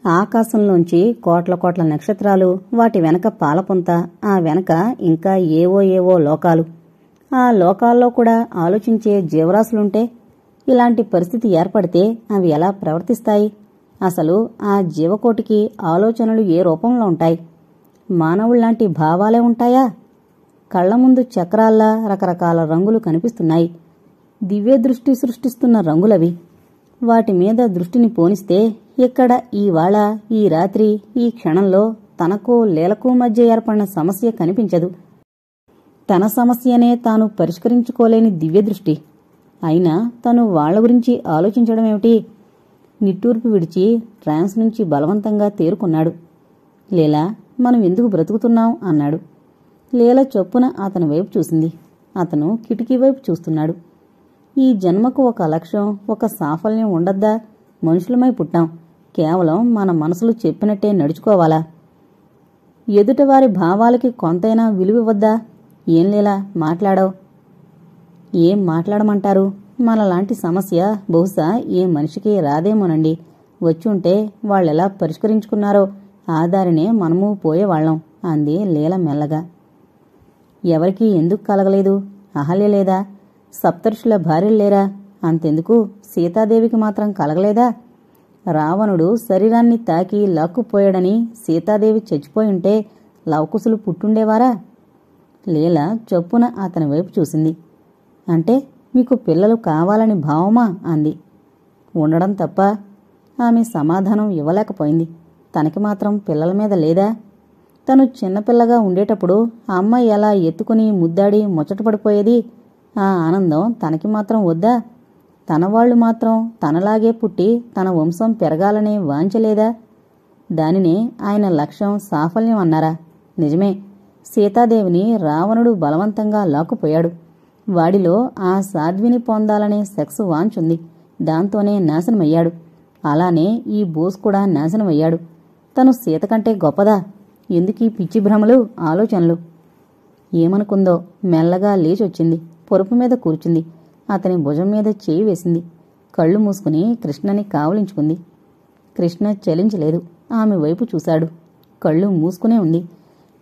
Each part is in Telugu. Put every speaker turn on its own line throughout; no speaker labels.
ఆకాశంలోంచి కోట్ల కోట్ల నక్షత్రాలు, వాటి వెనక పాలపుంత, ఆ వెనక ఇంకా ఏవో ఏవో లోకాలు. ఆ లోకాల్లో కూడా ఆలోచించే జీవరాశులుంటే ఇలాంటి పరిస్థితి ఏర్పడితే అవి ఎలా ప్రవర్తిస్తాయి? అసలు ఆ జీవకోటికి ఆలోచనలు ఏ రూపంలో ఉంటాయి? మానవుళ్లాంటి భావాలే ఉంటాయా? కళ్ల ముందు చక్రాల్లా రకరకాల రంగులు కనిపిస్తున్నాయి. దివ్య దృష్టి సృష్టిస్తున్న రంగులవి. వాటి మీద దృష్టిని పోనిస్తే ఇక్కడ ఈవాళ, ఈ రాత్రి, ఈ క్షణంలో తనకు లీలకు మధ్య ఏర్పడిన సమస్య కనిపించదు. తన సమస్యనే తాను పరిష్కరించుకోలేని దివ్యదృష్టి. అయినా తను వాళ్ల గురించి ఆలోచించడమేమిటి? నిట్టూర్పు విడిచి ట్రాన్స్ నుంచి బలవంతంగా తేరుకున్నాడు. లీలా, మనం ఎందుకు బ్రతుకుతున్నాం అన్నాడు. లీల చొప్పున అతని వైపు చూసింది. అతను కిటికీ వైపు చూస్తున్నాడు. ఈ జన్మకు ఒక లక్ష్యం, ఒక సాఫల్యం ఉండద్దా? మనుషులమై పుట్టాం. కేవలం మన మనసులు చెప్పినట్టే నడుచుకోవాలా? ఎదుటివారి భావాలకి కొంతైనా విలువివ్వద్దా? ఏం లీలా మాట్లాడావు? ఏం మాట్లాడమంటారు? మనలాంటి సమస్య బహుశా ఏ మనిషికి రాదేమోనండి. వచ్చుంటే వాళ్ళెలా పరిష్కరించుకున్నారో ఆ దారినే మనము పోయేవాళ్లం అంది లీల మెల్లగా. ఎవరికీ ఎందుకు కలగలేదు? అహల్య లేదా? సప్తర్షుల భార్యలు లేరా? అంతెందుకు సీతాదేవికి మాత్రం కలగలేదా? రావణుడు శరీరాన్ని తాకి లాక్కుపోయాడని సీతాదేవి చచ్చిపోయుంటే లవకుశులు పుట్టుండేవారా? లీల చొప్పున అతని వైపు చూసింది. అంటే మీకు పిల్లలు కావాలని భావమా అంది. ఉండడం తప్ప ఆమె సమాధానం ఇవ్వలేకపోయింది. తనకి మాత్రం పిల్లల మీద లేదా? తను చిన్నపిల్లగా ఉండేటప్పుడు అమ్మ ఎలా ఎత్తుకుని ముద్దాడి ముచ్చటపడిపోయేది. ఆ ఆనందం తనకి మాత్రం వద్దా? తనవాళ్లు మాత్రం తనలాగే పుట్టి తన వంశం పెరగాలనే వాంచలేదా? దానినే ఆయన లక్ష్యం, సాఫల్యం అన్నారా? నిజమే, సీతాదేవిని రావణుడు బలవంతంగా లాక్కుపోయాడు. వాడిలో ఆ సాధ్విని పొందాలనే సెక్స్ వాంచుంది. దాంతోనే నాశనమయ్యాడు. అలానే ఈ బోస్ కూడా నాశనమయ్యాడు. తను సీత కంటే గొప్పదా? ఎందుకీ పిచ్చి భ్రమలు, ఆలోచనలు? ఏమనుకుందో మెల్లగా లేచొచ్చింది. పొరుపు మీద కూర్చుంది. అతని భుజం మీద చేయి వేసింది. కళ్ళు మూసుకుని కృష్ణని కావలించుకుంది. కృష్ణ చలించలేదు. ఆమె వైపు చూశాడు. కళ్ళు మూసుకునే ఉంది.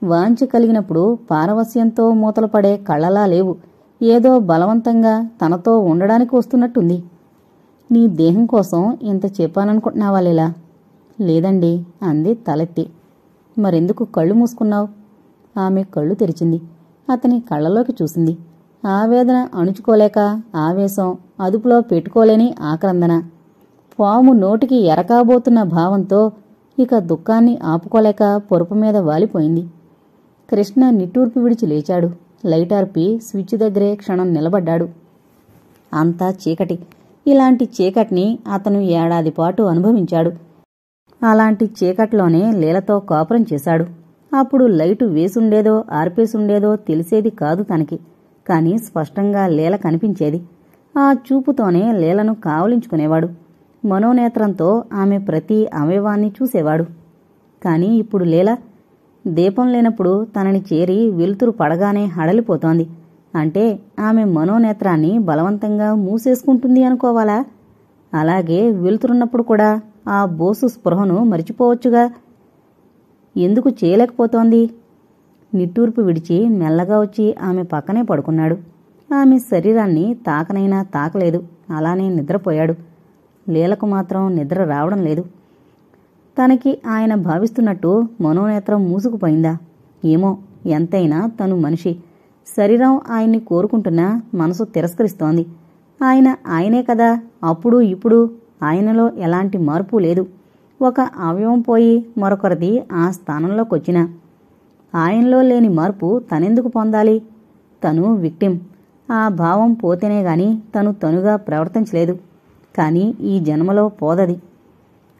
వాంఛ కలిగినప్పుడు పారవస్యంతో మూతలు పడే కళ్ళలా లేవు. ఏదో బలవంతంగా తనతో ఉండడానికి వస్తున్నట్టుంది. నీ దేహం కోసం ఇంత చెప్పాననుకుంటున్నావా లీలా? లేదండి అంది తలెత్తి. మరెందుకు కళ్ళు మూసుకున్నావు? ఆమె కళ్ళు తెరిచింది. అతని కళ్ళలోకి చూసింది. ఆవేదన అణుచుకోలేక, ఆవేశం అదుపులో పెట్టుకోలేని ఆక్రందన, పాము నోటికి ఎరకాబోతున్న భావంతో ఇక దుఃఖాన్ని ఆపుకోలేక పొరుపు మీద వాలిపోయింది. కృష్ణ నిట్టూర్పు విడిచి లేచాడు. లైటార్పి స్విచ్ దగ్గరే క్షణం నిలబడ్డాడు. అంతా చీకటి. ఇలాంటి చీకటిని అతను ఏడాది పాటు అనుభవించాడు. అలాంటి చీకట్లోనే లీలతో కాపురం చేశాడు. అప్పుడు లైటు వేసుండేదో ఆర్పేసుండేదో తెలిసేది కాదు తనకి. కాని స్పష్టంగా లీల కనిపించేది. ఆ చూపుతోనే లీలను కావలించుకునేవాడు. మనోనేత్రంతో ఆమె ప్రతి అవయవాన్ని చూసేవాడు. కాని ఇప్పుడు లీల దీపం లేనప్పుడు తనని చేరి వెలుతురు పడగానే హడలిపోతోంది. అంటే ఆమె మనోనేత్రాన్ని బలవంతంగా మూసేసుకుంటుంది అనుకోవాలా? అలాగే వెలుతురున్నప్పుడు కూడా ఆ బోసు స్పృహను మరిచిపోవచ్చుగా. ఎందుకు చేయలేకపోతోంది? నిట్టూర్పు విడిచి మెల్లగా వచ్చి ఆమె పక్కనే పడుకున్నాడు. ఆమె శరీరాన్ని తాకనైనా తాకలేదు. అలానే నిద్రపోయాడు. లీలకు మాత్రం నిద్ర రావడం లేదు. తనకి ఆయన భావిస్తున్నట్టు మనోనేత్రం మూసుకుపోయిందా? ఏమో, ఎంతైనా తను మనిషి. శరీరం ఆయన్ని కోరుకుంటున్నా మనసు తిరస్కరిస్తోంది. ఆయన ఆయనే కదా. అప్పుడు ఇప్పుడు ఆయనలో ఎలాంటి మార్పు లేదు. ఒక అవయవం పోయి మరొకరిది ఆ స్థానంలోకొచ్చినా ఆయనలో లేని మార్పు తనెందుకు పొందాలి? తను విక్టిం. ఆ భావం పోతేనే గాని తను తనుగా ప్రవర్తించలేదు. కాని ఈ జన్మలో పోదది.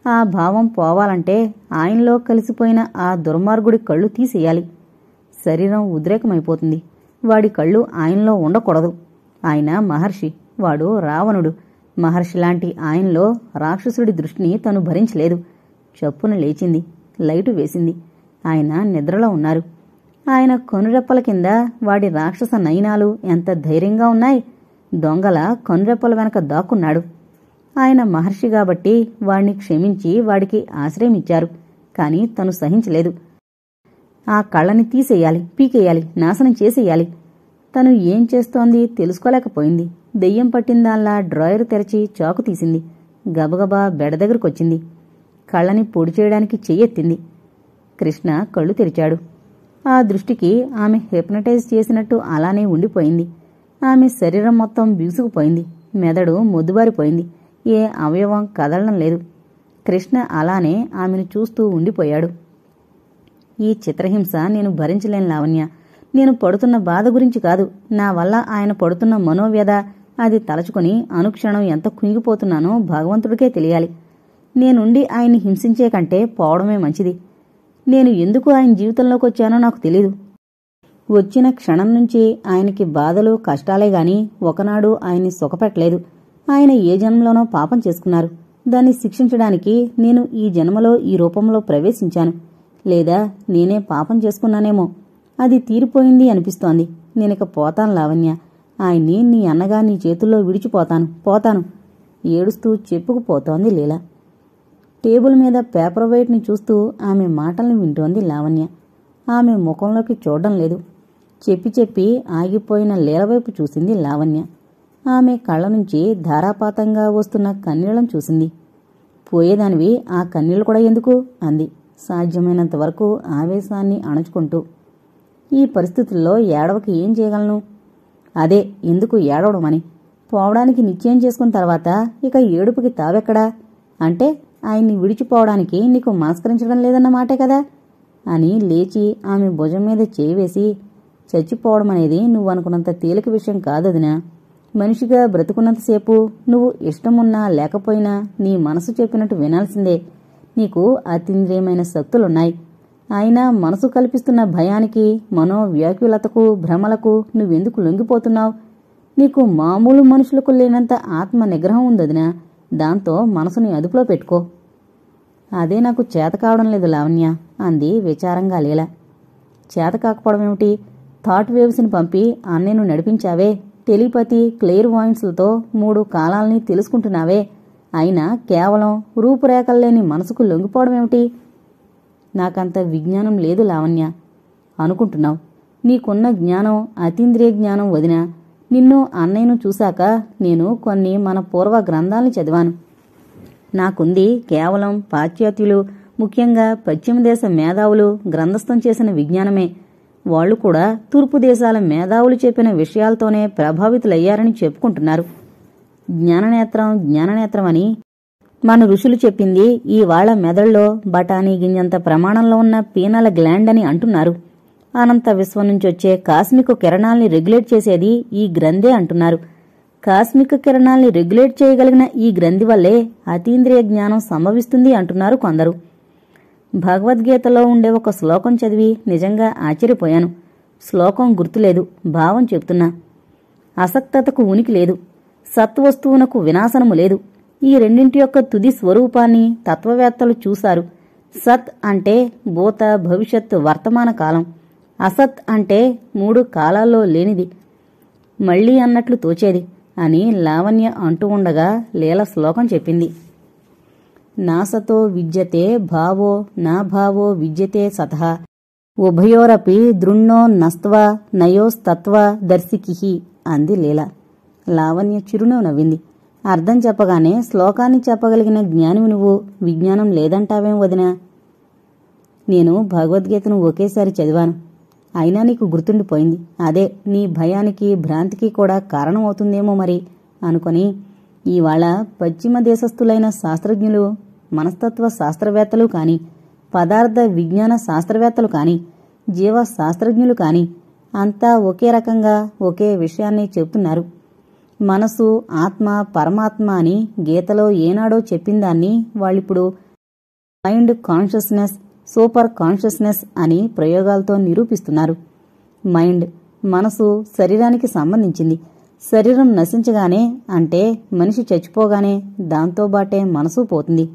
ఆ భావం పోవాలంటే ఆయనలో కలిసిపోయిన ఆ దుర్మార్గుడి కళ్ళు తీసేయాలి. శరీరం ఉద్రేకమైపోతుంది. వాడి కళ్ళు ఆయనలో ఉండకూడదు. ఆయన మహర్షి, వాడు రావణుడు. మహర్షిలాంటి ఆయనలో రాక్షసుడి దృష్టిని తను భరించలేదు. చప్పున లేచింది. లైటు వేసింది. ఆయన నిద్రలో ఉన్నారు. ఆయన కనురెప్పల కింద వాడి రాక్షస నయనాలు ఎంత ధైర్యంగా ఉన్నాయి. దొంగల కనురెప్పల వెనక దాక్కున్నాడు. ఆయన మహర్షి కాబట్టి వాణ్ణి క్షమించి వాడికి ఆశ్రయమిచ్చారు. కాని తను సహించలేదు. ఆ కళ్ళని తీసేయాలి, పీకేయాలి, నాశనం చేసేయాలి. తను ఏం చేస్తోంది తెలుసుకోలేకపోయింది. దెయ్యం పట్టిందాల్లా డ్రాయరు తెరచి చాకు తీసింది. గబగబా బెడ దగ్గరకొచ్చింది. కళ్ళని పొడి చేయడానికి చెయ్యెత్తింది. కృష్ణ కళ్ళు తెరిచాడు. ఆ దృష్టికి ఆమె హిప్నటైజ్ చేసినట్టు అలానే ఉండిపోయింది. ఆమె శరీరం మొత్తం బిగుసుకుపోయింది. మెదడు మొద్దుబారిపోయింది. ఏ అవయవం కదలడం లేదు. కృష్ణ అలానే ఆమెను చూస్తూ ఉండిపోయాడు. ఈ చిత్రహింస నేను భరించలేను లావణ్య. నేను పడుతున్న బాధ గురించి కాదు, నా వల్ల ఆయన పడుతున్న మనోవ్యధ, అది తలచుకుని అనుక్షణం ఎంత కుంగిపోతున్నానో భగవంతుడికే తెలియాలి. నేనుండి ఆయన్ని హింసించే కంటే పోవడమే మంచిది. నేను ఎందుకు ఆయన జీవితంలోకి వచ్చానో నాకు తెలీదు. వచ్చిన క్షణం నుంచి ఆయనకి బాధలు, కష్టాలే గాని ఒకనాడు ఆయన్ని సుఖపెట్టలేదు. ఆయన ఏ జన్మలోనో పాపం చేసుకున్నారు. దాన్ని శిక్షించడానికి నేను ఈ జన్మలో ఈ రూపంలో ప్రవేశించాను. లేదా నేనే పాపం చేసుకున్నానేమో. అది తీరిపోయింది అనిపిస్తోంది. నేనిక పోతాను లావణ్య. ఆయన్ని నీ అన్నగా నీ చేతుల్లో పోతాను ఏడుస్తూ చెప్పుకుపోతోంది లీల. టేబుల్ మీద పేపర్ వెయిట్ని చూస్తూ ఆమె మాటల్ని వింటోంది లావణ్య. ఆమె ముఖంలోకి చూడడం లేదు. చెప్పి ఆగిపోయిన లీలవైపు చూసింది లావణ్య. ఆమె కళ్ళ నుంచి ధారాపాతంగా వస్తున్న కన్నీళ్లను చూసింది. పోయేదానివి, ఆ కన్నీళ్లు కూడా ఎందుకు అంది సాధ్యమైనంత వరకు ఆవేశాన్ని అణుచుకుంటూ. ఈ పరిస్థితుల్లో ఏడవకి ఏం చేయగలను? అదే ఎందుకు ఏడవడమని. పోవడానికి నిశ్చయం చేసుకున్న తర్వాత ఇక ఏడుపుకి తావెక్కడా? అంటే ఆయన్ని విడిచిపోవడానికి నీకు మనస్కరించడం లేదన్న మాటే కదా అని లేచి ఆమె భుజం మీద చేయివేసి, చచ్చిపోవడమనేది నువ్వనుకున్నంత తేలిక విషయం కాదదినా. మనిషిగా బ్రతుకున్నంతసేపు నువ్వు ఇష్టమున్నా లేకపోయినా నీ మనసు చెప్పినట్టు వినాల్సిందే. నీకు అతీంద్రియమైన శక్తులున్నాయి. అయినా మనసు కల్పిస్తున్న భయానికి, మనోవ్యాకులతకు, భ్రమలకు నువ్వెందుకు లొంగిపోతున్నావు? నీకు మామూలు మనుషులకు లేనంత ఆత్మ నిగ్రహం ఉందదినా. దాంతో మనసుని అదుపులో పెట్టుకో. అదే నాకు చేత కావడం లేదు లావణ్య అంది విచారంగా లీల. చేత కాకపోవడమేమిటి? థాట్ వేవ్స్ని పంపి అన్నయ్యను నడిపించావే. Telepathy, clear వాయిన్స్లతో 3 కాలాల్ని తెలుసుకుంటున్నావే. అయినా కేవలం రూపురేఖల్లేని మనసుకు లొంగిపోవడమేమిటి? నాకంత విజ్ఞానం లేదు లావణ్య. అనుకుంటున్నావు. నీకున్న జ్ఞానం అతీంద్రియ జ్ఞానం వదినా. నిన్ను అన్నయ్యను చూశాక నేను కొన్ని మన పూర్వ గ్రంథాల్ని చదివాను. నాకుంది కేవలం పాశ్చాత్యులు, ముఖ్యంగా పశ్చిమ దేశ మేధావులు గ్రంథస్థం చేసిన విజ్ఞానమే. వాళ్లు కూడా తూర్పు దేశాల మేధావులు చెప్పిన విషయాలతోనే ప్రభావితులయ్యారని చెప్పుకుంటున్నారు. జ్ఞాననేత్రం అని మన ఋషులు చెప్పింది ఈ వాళ్ల మెదడులో బఠానీ గింజంత ప్రమాణంలో ఉన్న పీనల గ్లాండ్ అని అంటున్నారు. అనంత విశ్వం నుంచొచ్చే కాస్మిక్ కిరణాల్ని రెగ్యులేట్ చేసేది ఈ గ్రంథే అంటున్నారు. కాస్మిక్ కిరణాల్ని రెగ్యులేట్ చేయగలిగిన ఈ గ్రంథి వల్లే అతీంద్రియ జ్ఞానం సంభవిస్తుంది అంటున్నారు కొందరు. భగవద్గీతలో ఉండే ఒక శ్లోకం చదివి నిజంగా ఆశ్చర్యపోయాను. శ్లోకం గుర్తులేదు, భావం చెప్తున్నా. అసక్తతకు ఉనికి లేదు, సత్వస్తువునకు వినాశనము లేదు. ఈ రెండింటి యొక్క తుది స్వరూపాన్ని తత్వవేత్తలు చూశారు. సత్ అంటే భూత, భవిష్యత్, వర్తమాన కాలం. అసత్ అంటే 3 కాలాల్లో లేనిది, మళ్లీ అన్నట్లు తోచేది అని లావణ్య అంటూ ఉండగా లీల శ్లోకం చెప్పింది. నాసతో విద్యతే భావో నా భావో విద్యతే సతః ఉభయోరపి దృన్నో నస్త్వ నయోస్తత్వ దర్శికిహి అంది లీల. లావణ్య చిరునవ్వు నవ్వింది. అర్థం చెప్పగానే శ్లోకాన్ని చెప్పగలిగిన జ్ఞానివి నువ్వు, విజ్ఞానం లేదంటావేం వదినా? నేను భగవద్గీతను ఒకేసారి చదివాను. అయినా నీకు గుర్తుండిపోయింది. అదే నీ భయానికి, భ్రాంతికి కూడా కారణమవుతుందేమో మరి అనుకొని ఇవాళ పశ్చిమ దేశస్థులైన శాస్త్రజ్ఞులు, మనస్తత్వ శాస్త్రవేత్తలు కాని, పదార్థ విజ్ఞాన శాస్త్రవేత్తలు కాని, జీవ శాస్త్రజ్ఞులు కాని అంతా ఒకే రకంగా ఒకే విషయాన్ని చెప్తున్నారు. మనసు, ఆత్మ, పరమాత్మ అని గీతలో ఏనాడో చెప్పిందాన్ని వాళ్ళిప్పుడు మైండ్ కాన్షియస్నెస్, సూపర్ కాన్షియస్నెస్ అని ప్రయోగాలతో నిరూపిస్తున్నారు. మైండ్, మనసు శరీరానికి సంబంధించింది. శరీరం నశించగానే, అంటే మనిషి చచ్చిపోగానే దాంతోబాటే మనసు పోతుంది.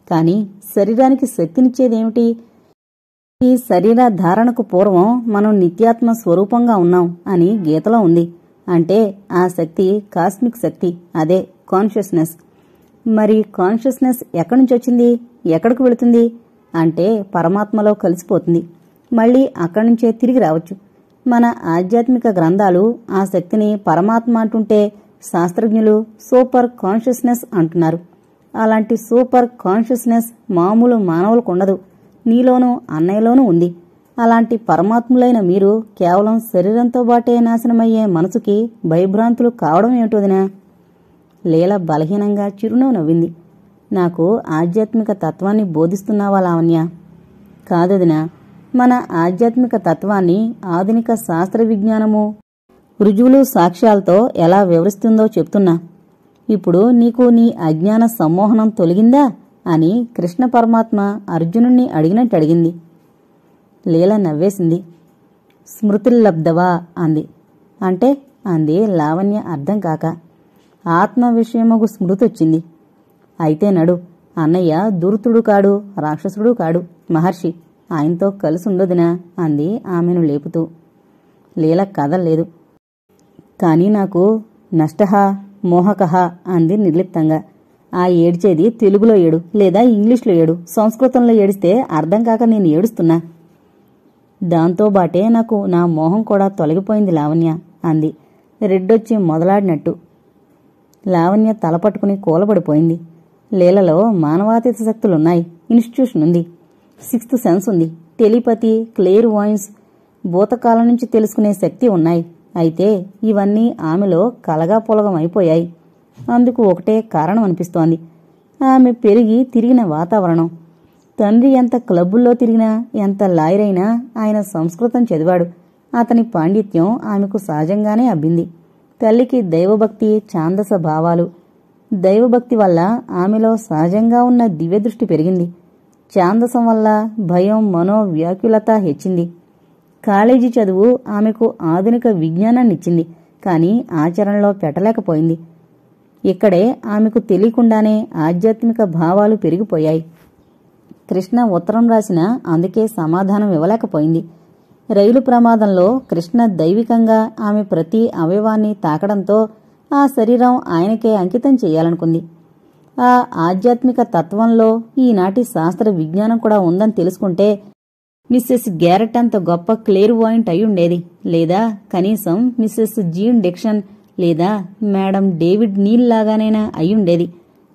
కాని శరీరానికి శక్తినిచ్చేదేమిటి? ఈ శరీర ధారణకు పూర్వం మనం నిత్యాత్మ స్వరూపంగా ఉన్నాం అని గీతలో ఉంది. అంటే ఆ శక్తి కాస్మిక్ శక్తి, అదే కాన్షియస్నెస్. మరి కాన్షియస్నెస్ ఎక్కడి నుంచి వచ్చింది, ఎక్కడికి వెళుతుంది అంటే పరమాత్మలో కలిసిపోతుంది. మళ్ళీ అక్కడి నుంచే తిరిగి రావచ్చు. మన ఆధ్యాత్మిక గ్రంథాలు ఆ శక్తిని పరమాత్మ అంటుంటే శాస్త్రజ్ఞులు సూపర్ కాన్షియస్నెస్ అంటున్నారు. అలాంటి సూపర్ కాన్షియస్నెస్ మామూలు మానవులకు ఉండదు. నీలోనూ అన్నయ్యలోనూ ఉంది. అలాంటి పరమాత్ములైన మీరు కేవలం శరీరంతో బాటే నాశనమయ్యే మనసుకి భయభ్రాంతులు కావడం ఏమిటోదినా? లీల బలహీనంగా చిరునవ్వు నవ్వింది. నాకు ఆధ్యాత్మిక తత్వాన్ని బోధిస్తున్నావా లావణ్య? కాదొదినా, మన ఆధ్యాత్మిక తత్వాన్ని ఆధునిక శాస్త్ర విజ్ఞానము రుజువులు సాక్ష్యాలతో ఎలా వివరిస్తుందో చెప్తున్నా. ఇప్పుడు నీకు నీ అజ్ఞాన సమ్మోహనం తొలగిందా అని కృష్ణ పరమాత్మ అర్జునుణ్ణి అడిగినట్టు అడిగింది. లీల నవ్వేసింది. స్మృతిల్లబ్ధవా అంది. అంటే అంది లావణ్య అర్థం కాక. ఆత్మ విషయమగు స్మృతొచ్చింది. అయితే నడు, అన్నయ్య దురుతుడు కాడు, రాక్షసుడు కాడు, మహర్షి. ఆయనతో కలిసుండొదినా అంది ఆమెను లేపుతూ. లీల కదల్లేదు. కాని నాకు నష్టహ మోహకహ అంది నిర్లిప్తంగా. ఆ ఏడ్చేది తెలుగులో ఏడు, లేదా ఇంగ్లీష్లో ఏడు. సంస్కృతంలో ఏడిస్తే అర్థం కాక నేను ఏడుస్తున్నా. దాంతోబాటే నాకు నా మోహం కూడా తొలగిపోయింది లావణ్య అంది రెడ్డొచ్చి మొదలాడినట్టు. లావణ్య తలపట్టుకుని కూలబడిపోయింది. లీలలో మానవాతీత శక్తులున్నాయి. ఇన్స్టిట్యూషన్ ఉంది, సిక్స్త్ సెన్స్ ఉంది, టెలిపతి, క్లియర్ వాయిన్స్, భూతకాలం నుంచి తెలుసుకునే శక్తి ఉన్నాయి. అయితే ఇవన్నీ ఆమెలో కలగా పొలగం అయిపోయాయి. అందుకు ఒకటే కారణం అనిపిస్తోంది, ఆమె పెరిగి తిరిగిన వాతావరణం. తండ్రి ఎంత క్లబ్బుల్లో తిరిగినా, ఎంత లాయరైనా ఆయన సంస్కృతం చదివాడు. అతని పాండిత్యం ఆమెకు సహజంగానే అబ్బింది. తల్లికి దైవభక్తి, ఛాందస భావాలు. దైవభక్తి వల్ల ఆమెలో సహజంగా ఉన్న దివ్యదృష్టి పెరిగింది. ఛాందసం వల్ల భయం, మనోవ్యాకులత హెచ్చింది. కాలేజీ చదువు ఆమెకు ఆధునిక విజ్ఞానాన్నిచ్చింది. కాని ఆచరణలో పెట్టలేకపోయింది. ఇక్కడే ఆమెకు తెలియకుండానే ఆధ్యాత్మిక భావాలు పెరిగిపోయాయి. కృష్ణ ఉత్తరం రాసినా అందుకే సమాధానం ఇవ్వలేకపోయింది. రైలు ప్రమాదంలో కృష్ణ దైవికంగా ఆమె ప్రతి అవయవాన్ని తాకడంతో ఆ శరీరం ఆయనకే అంకితం చేయాలనుకుంది. ఆ ఆధ్యాత్మిక తత్వంలో ఈనాటి శాస్త్ర విజ్ఞానం కూడా ఉందని తెలుసుకుంటే మిస్సెస్ గ్యారెట్ అంత గొప్ప క్లియర్ వాయింట్ అయ్యుండేది. లేదా కనీసం మిస్సెస్ జీన్ డిక్షన్ లేదా మేడం డేవిడ్ నీల్ లాగానైనా అయ్యుండేది.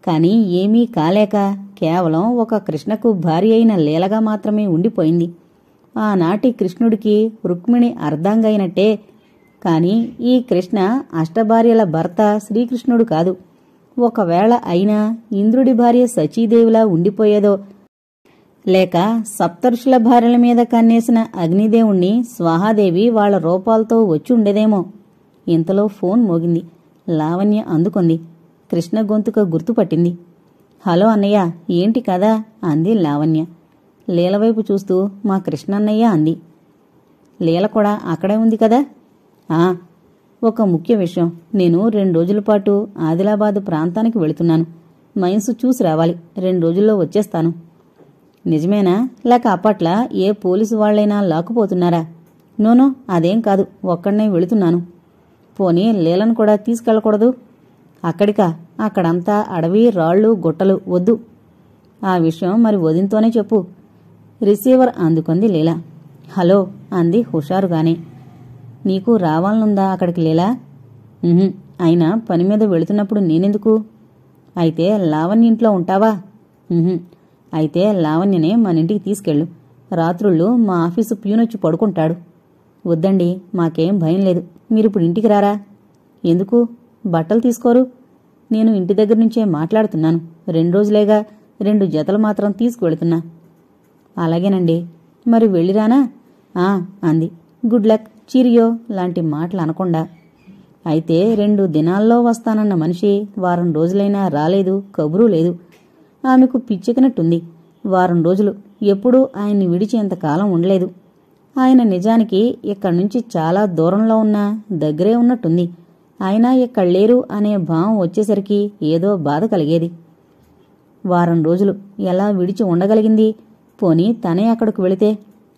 కాని ఏమీ కాలేక కేవలం ఒక కృష్ణకు భార్య అయిన లీలగా మాత్రమే ఉండిపోయింది. ఆనాటి కృష్ణుడికి రుక్మిణి అర్ధాంగైనట్టే. కాని ఈ కృష్ణ అష్టభార్యల భర్త శ్రీకృష్ణుడు కాదు. ఒకవేళ అయినా ఇంద్రుడి భార్య సచీదేవిలా ఉండిపోయేదో, లేక సప్తర్షుల భార్యల మీద కన్నేసిన అగ్నిదేవుణ్ణి స్వాహాదేవి వాళ్ల రూపాలతో వచ్చి ఉండేదేమో. ఇంతలో ఫోన్ మోగింది. లావణ్య అందుకుంది. కృష్ణ గొంతుక గుర్తుపట్టింది. హలో అన్నయ్య, ఏంటి కదా అంది లావణ్య. లీలవైపు చూస్తూ మా కృష్ణన్నయ్య అంది. లీల కూడా అక్కడే ఉంది కదా? ఒక ముఖ్య విషయం. నేను 2 రోజుల పాటు ఆదిలాబాదు ప్రాంతానికి వెళుతున్నాను. మైన్స్ చూసి రావాలి. 2 రోజుల్లో వచ్చేస్తాను. నిజమేనా? లేక అప్పట్ల ఏ పోలీసు వాళ్లైనా లాక్కుపోతున్నారా? నోనో, అదేం కాదు. ఒక్కడనే వెళుతున్నాను. పోనీ లీలను కూడా తీసుకెళ్లకూడదు? అక్కడికా? అక్కడంతా అడవి, రాళ్లు, గుట్టలు. వద్దు. ఆ విషయం మరి వదినతోనే చెప్పు. రిసీవర్ అందుకుంది లీల. హలో అంది హుషారుగానే. నీకు రావాలనుందా అక్కడికి లీలా? అయినా పని మీద వెళుతున్నప్పుడు నేనెందుకు? అయితే లావణ్య ఇంట్లో ఉంటావా? అయితే లావణ్యనే మన ఇంటికి తీసుకెళ్ళు. రాత్రుళ్ళు మా ఆఫీసు ప్యూనొచ్చి పడుకుంటాడు. వద్దండి, మాకేం భయం లేదు. మీరిప్పుడు ఇంటికి రారా? ఎందుకు? బట్టలు తీసుకోరు? నేను ఇంటి దగ్గర నుంచే మాట్లాడుతున్నాను. 2 రోజులేగా, 2 జతలు మాత్రం తీసుకువెళుతున్నా. అలాగేనండి. మరి వెళ్ళిరానా? అంది. గుడ్ లక్, చీరియో లాంటి మాటలు అనకుండా. అయితే 2 దినాల్లో వస్తానన్న మనిషి వారం రోజులైనా రాలేదు, కబురూ లేదు. ఆమెకు పిచ్చెక్కినట్టుంది. వారం రోజులు ఎప్పుడూ ఆయన్ని విడిచేంతకాలం ఉండలేదు. ఆయన నిజానికి ఇక్కడ్నుంచి చాలా దూరంలో ఉన్నా దగ్గరే ఉన్నట్టుంది. అయినా ఇక్కడ లేరు అనే భావం వచ్చేసరికి ఏదో బాధ కలిగేది. వారం రోజులు ఎలా విడిచి ఉండగలిగింది? పోనీ తనే అక్కడికి వెళితే?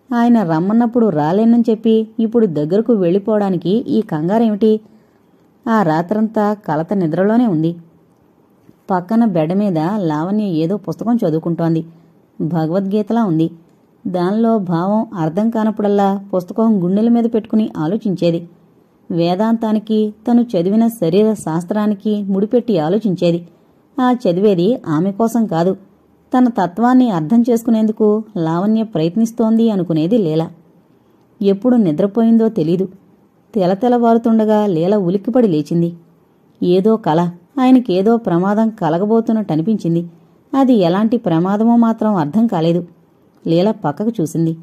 ఆయన రమ్మన్నప్పుడు రాలేనని చెప్పి ఇప్పుడు దగ్గరకు వెళ్ళిపోవడానికి ఈ కంగారేమిటి? ఆ రాత్రంతా కలత నిద్రలోనే ఉంది. పక్కన బెడ్ మీద లావణ్య ఏదో పుస్తకం చదువుకుంటోంది. భగవద్గీతలా ఉంది. దానిలో భావం అర్థం కానప్పుడల్లా పుస్తకం గుండెల మీద పెట్టుకుని ఆలోచించేది. వేదాంతానికి, తను చదివిన శరీర శాస్త్రానికి ముడిపెట్టి ఆలోచించేది. ఆ చదివేది ఆమె కోసం కాదు, తన తత్వాన్ని అర్థం చేసుకునేందుకు లావణ్య ప్రయత్నిస్తోంది అనుకునేది లీల. ఎప్పుడు నిద్రపోయిందో తెలీదు. తెలతెలవారుతుండగా లీల ఉలిక్కిపడి లేచింది. ఏదో కల, ఆయనకేదో ప్రమాదం కలగబోతున్నట్టనిపించింది. అది ఎలాంటి ప్రమాదమో మాత్రం అర్థం కాలేదు. లీల పక్కకు చూసింది.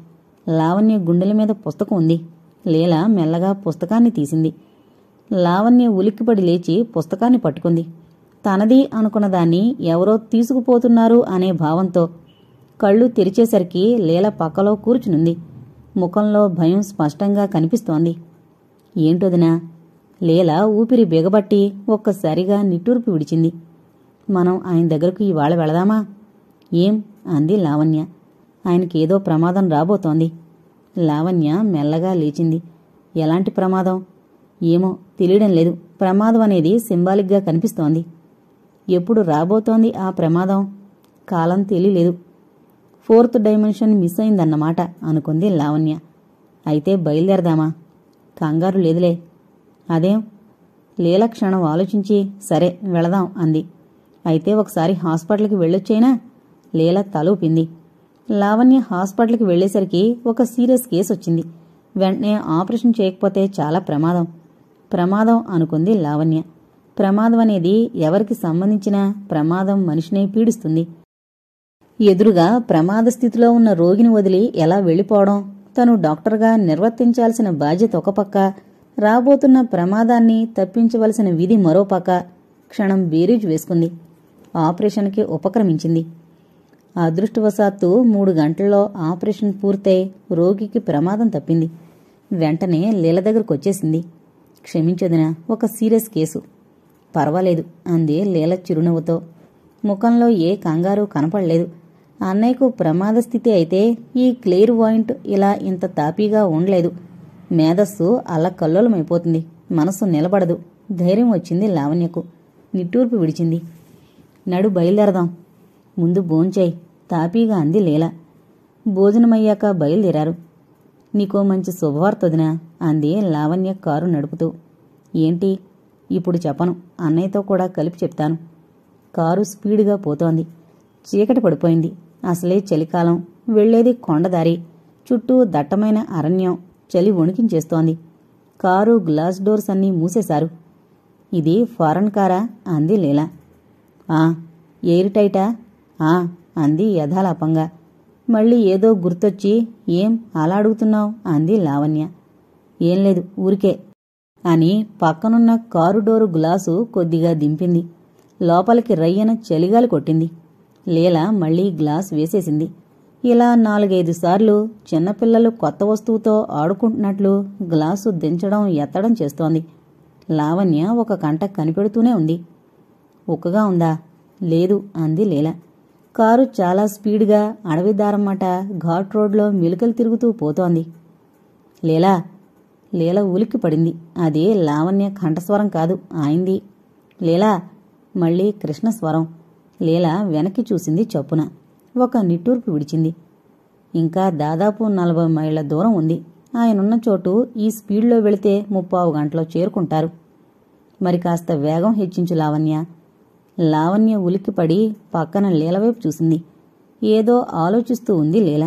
లావణ్య గుండెల మీద పుస్తకం ఉంది. లీల మెల్లగా పుస్తకాన్ని తీసింది. లావణ్య ఉలిక్కిపడి లేచి పుస్తకాన్ని పట్టుకుంది. తనది అనుకున్న దాన్ని ఎవరో తీసుకుపోతున్నారు అనే భావంతో కళ్ళు తెరిచేసరికి లీల పక్కలో కూర్చునుంది. ముఖంలో భయం స్పష్టంగా కనిపిస్తోంది. ఏంటొదినా? లీల ఊపిరి బిగబట్టి ఒక్కసారిగా నిట్టూర్పు విడిచింది. మనం ఆయన దగ్గరకు ఇవాళ వెళదామా? ఏం? అంది లావణ్య. ఆయనకేదో ప్రమాదం రాబోతోంది. లావణ్య మెల్లగా లేచింది. ఎలాంటి ప్రమాదం? ఏమో తెలియడం లేదు. ప్రమాదం అనేది సింబాలిక్గా కనిపిస్తోంది. ఎప్పుడు రాబోతోంది ఆ ప్రమాదం? కాలం తెలియలేదు. 4th డైమెన్షన్ మిస్ అయిందన్నమాట అనుకుంది లావణ్య. అయితే బయలుదేరదామా? కంగారు లేదులే. అదేం? లీల క్షణం ఆలోచించి సరే వెళదాం అంది. అయితే ఒకసారి హాస్పిటల్కి వెళ్ళొచ్చైనా? లీల తలూపింది. లావణ్య హాస్పిటల్కి వెళ్లేసరికి ఒక సీరియస్ కేసు వచ్చింది. వెంటనే ఆపరేషన్ చేయకపోతే చాలా ప్రమాదం అనుకుంది లావణ్య. ప్రమాదం అనేది ఎవరికి సంబంధించినా ప్రమాదం మనిషినే పీడిస్తుంది. ఎదురుగా ప్రమాద స్థితిలో ఉన్న రోగిని వదిలి ఎలా వెళ్లిపోవడం? తను డాక్టర్గా నిర్వర్తించాల్సిన బాధ్యత ఒక పక్క, రాబోతున్న ప్రమాదాన్ని తప్పించవలసిన విధి మరో పక్క. క్షణం బేరీజు వేసుకుంది. ఆపరేషన్కి ఉపక్రమించింది. అదృష్టవశాత్తు 3 గంటల్లో ఆపరేషన్ పూర్తయి రోగికి ప్రమాదం తప్పింది. వెంటనే లీల దగ్గరకొచ్చేసింది. క్షమించొదినా, ఒక సీరియస్ కేసు. పర్వాలేదు అంది లీల చిరునవ్వుతో. ముఖంలో ఏ కంగారు కనపడలేదు. అన్నయ్యకు ప్రమాద స్థితి అయితే ఈ క్లియర్ వాయింట్ ఇలా ఇంత తాపీగా ఉండలేదు. మేధస్సు అల్లకల్లోలమైపోతుంది. మనసు నిలబడదు. ధైర్యం వచ్చింది లావణ్యకు. నిట్టూర్పు విడిచింది. నడు బయలుదేరదాం. ముందు భోంచేయి తాపీగా అంది లీల. భోజనమయ్యాక బయలుదేరారు. నీకో మంచి శుభవార్తొదినా అంది లావణ్య కారు నడుపుతూ. ఏంటి? ఇప్పుడు చెప్పను, అన్నయ్యతో కూడా కలిపి చెప్తాను. కారు స్పీడుగా పోతోంది. చీకటి పడిపోయింది. అసలే చలికాలం. వెళ్లేది కొండదారి. చుట్టూ దట్టమైన అరణ్యం. చలి వణికించేస్తోంది. కారు గ్లాస్ డోర్స్ అన్నీ మూసేశారు. ఇది ఫారెన్ కారా అంది లీల. ఆ. ఎయిర్ టైటా? ఆ అంది యథాలాపంగా. మళ్ళీ ఏదో గుర్తొచ్చి ఏం అలా అడుగుతున్నావు అంది లావణ్య. ఏం లేదు, ఊరికే అని పక్కనున్న కారు డోరు గ్లాసు కొద్దిగా దింపింది. లోపలికి రయ్యన చలిగాలి కొట్టింది. లీల మళ్లీ గ్లాస్ వేసేసింది. ఇలా 4-5 సార్లు చిన్నపిల్లలు కొత్త వస్తువుతో ఆడుకుంటున్నట్లు గ్లాసు దించడం ఎత్తడం చేస్తోంది. లావణ్య ఒక కంట కనిపెడుతూనే ఉంది. ఉక్కగా ఉందా? లేదు అంది లీల. కారు చాలా స్పీడ్గా అడవిదారమ్మట ఘాట్ రోడ్లో మెలికలు తిరుగుతూ పోతోంది. లీలా! లీల ఉలిక్కిపడింది. అది లావణ్య కంఠస్వరం కాదు, ఆయింది. లీలా! మళ్లీ కృష్ణస్వరం. లీల వెనక్కి చూసింది చప్పున. ఒక నిట్టూర్పు విడిచింది. ఇంకా దాదాపు 40 మైళ్ల దూరం ఉంది. ఆయనున్న చోటు ఈ స్పీడ్లో వెళితే 3/4 గంటలో చేరుకుంటారు. మరి కాస్త వేగం హెచ్చించు లావణ్య. లావణ్య ఉలిక్కిపడి పక్కన లీలవైపు చూసింది. ఏదో ఆలోచిస్తూ ఉంది లీల.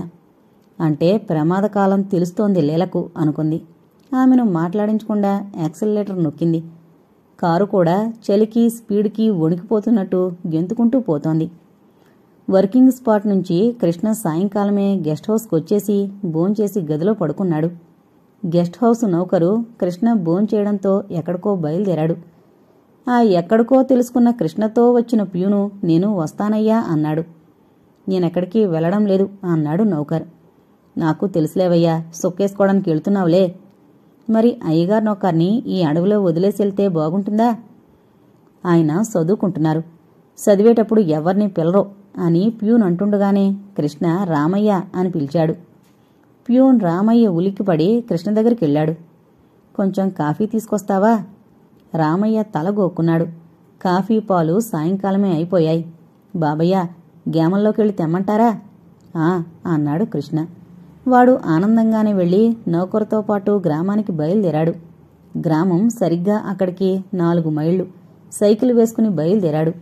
అంటే ప్రమాదకాలం తెలుస్తోంది లీలకు అనుకుంది. ఆమెను మాట్లాడించకుండా యాక్సిలరేటర్ నొక్కింది. కారు కూడా చలికి స్పీడ్కి వణికిపోతున్నట్టు గెంతుకుంటూ పోతోంది. వర్కింగ్ స్పాట్ నుంచి కృష్ణ సాయంకాలమే గెస్ట్ హౌస్కొచ్చేసి భోంచేసి గదిలో పడుకున్నాడు. గెస్ట్ హౌస్ నౌకరు కృష్ణ భోంచేయడంతో ఎక్కడికో బయలుదేరాడు. ఆ ఎక్కడికో తెలుసుకున్న కృష్ణతో వచ్చిన ప్యూను నేను వస్తానయ్యా అన్నాడు. నేనెక్కడికి వెళ్లడం లేదు అన్నాడు నౌకర్. నాకు తెలుసులేవయ్యా, సొక్కేసుకోవడానికి వెళ్తున్నావులే. మరి అయ్యగారు నౌకర్ని ఈ అడవిలో వదిలేసెళ్తే బాగుంటుందా? ఆయన చదువుకుంటున్నారు. చదివేటప్పుడు ఎవర్ని పిలరో అని ప్యూన్ అంటుండగానే కృష్ణ రామయ్య అని పిలిచాడు. ప్యూన్ రామయ్య ఉలిక్కిపడి కృష్ణ దగ్గరికెళ్లాడు. కొంచెం కాఫీ తీసుకొస్తావా? రామయ్య తల గోక్కున్నాడు. కాఫీ పాలు సాయంకాలమే అయిపోయాయి. బాబయ్య, గ్యామంలోకెళ్ళి తెమ్మంటారా? ఆ అన్నాడు కృష్ణ. వాడు ఆనందంగానే వెళ్లి నౌకరుతో పాటు గ్రామానికి బయలుదేరాడు. గ్రామం సరిగ్గా అక్కడికి 4 మైళ్లు. సైకిల్ వేసుకుని బయలుదేరాడు.